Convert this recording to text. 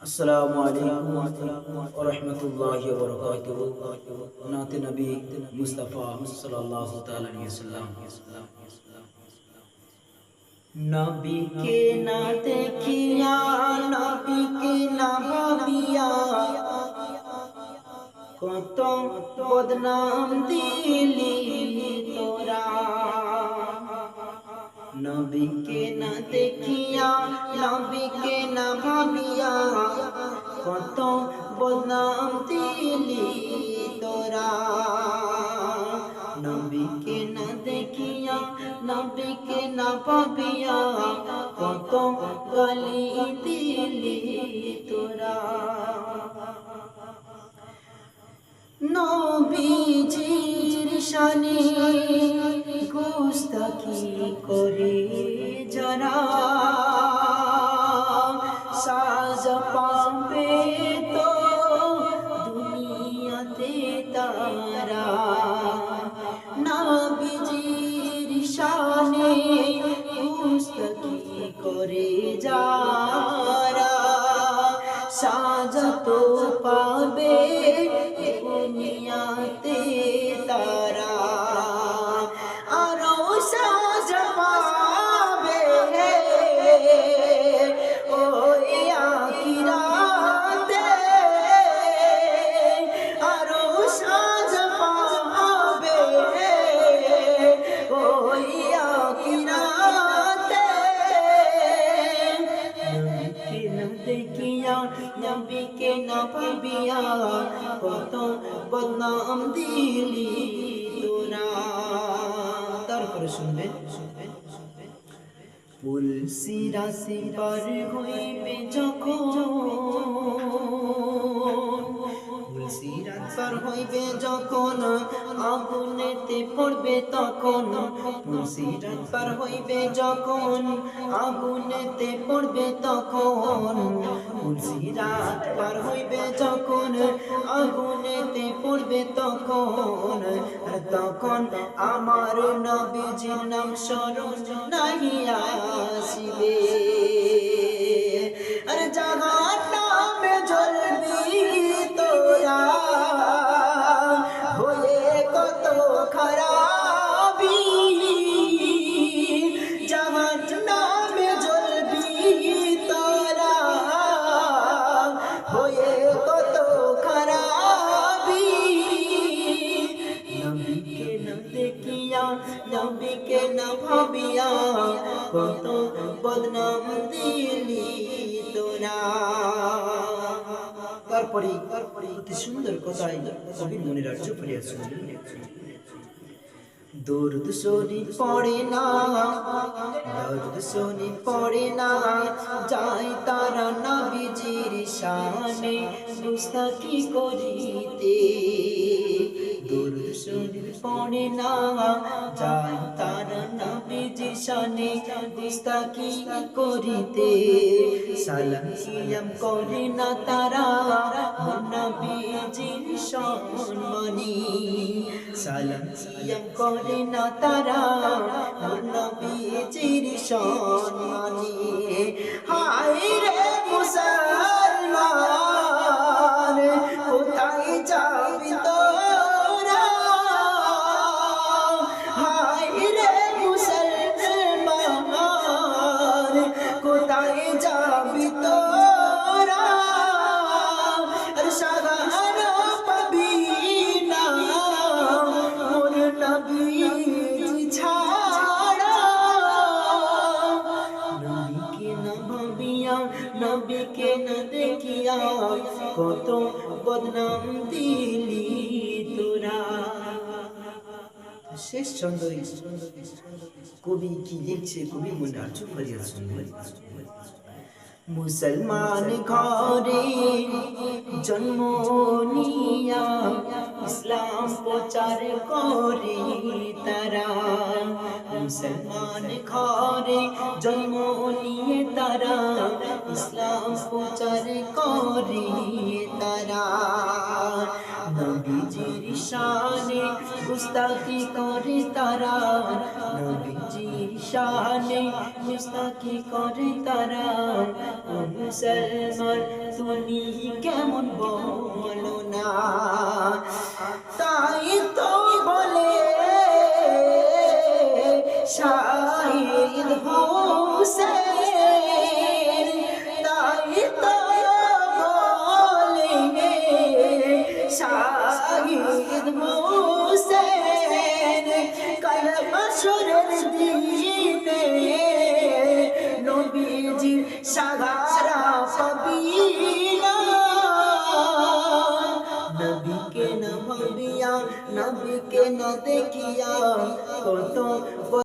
अस्सलामु अलैकुम व रहमतुल्लाहि व बरकातुहू। नात नबी मुस्तफ़ा सल्लल्लाहु ताला अलैहि वसल्लम। नबी के ना देखिया, नबी के ना भाबिया, কত বদনাম দিলি তোরা। নবীকে না দেখিয়া, নবীকে না ভাবিয়া, কত বদনাম দিলি তোরা। নবীকে না দেখিয়া, নবীকে না ভাবিয়া, কত গালি দিলি তোরা। নবীজির শানে গুস্তাখি করে যারা, সাজা পাবে তো দুনিয়াতে তারা। নবীজির শানে গুস্তাখি করে যারা, সাজা তো পাবে দুনিয়াতে তারা। আরো সাজা পাবে ওই আখিরাতে, আরো সাজা পাবে ওই আখিরাতে। নবীকে না দেখিয়া, নবীকে না ভাবিয়া, কত বদনাম দিলি তোরা। তারপরে শুনবেন, পুলসিরাতে পার হইবে যখন, পুলসিরাত পার হইবে যখন, আগুনেতে পড়বে তখন। পুলসিরাত পার হইবে যখন, আগুনেতে পড়বে তখন। পুলসিরাত পার হইবে যখন, আগুনেতে পড়বে তখন। আর তখন আমার নবীজির নাম স্মরণ নাহি আসিবে। আর জাহান্নামে জ্বলবি তোরা, হয়ে কত খারাপি। জাহান্নামে জ্বলবি তোরা, হয়ে কত খারাপি। নবীকে না দেখিয়া, নবীকে না ভাবিয়া, কত বদনাম দিলি তোরা। তারপরে অতি সুন্দর কথাই কবির মনে রাজ্য ফিরিয়া শুনলেন। দরুদ শরীফ পড়ে না, দরুদ শরীফ পড়ে না, যায় তারা নবীজির শানে গুস্তাখি করিতে। দরুদ শরীফ পড়ে না, যায় তারা নবীজির শানে গুস্তাখি করিতে। সালাম সিয়াম করে না তারা নবীজির সম্মানী। সালাম সিয়াম করে না তারা নবীজির সম্মানী। হায় রে মুসলমান, কোথায় যাবি তোরা। হায় রে মুসলমান, কোথায় যাবি তোরা। আর সাহারা পাবি না মোর নবীজি ছাড়া। নবীকে না ভাবিয়া, নবীকে না দেখিয়া, কত বদনাম দিলি তোরা। শেষ ছন্দ কবি কি লিখছে, কবি মনে আর্য করিয়া শুনবেন। মুসলমান ঘরে জন্ম নিয়া, ইসলাম প্রচার করে তারা। মুসলমান ঘরে জন্ম নিয়ে তারা, ইসলাম প্রচার করে তারা। নবীজির শানে গুস্তাখি করে তারা, নবীজির শানে মুস্তাকি করে তারা ও মুসলমান তুমি কেমন বলো না তাই তো বলে শাহিদ হোসেন তাই তো বলে শাহিদ হোসেন কাল হাসরের দিনে নবীজি সাহারা পাবি না নবীকে না ভাবিয়া নবীকে না দেখিয়া কত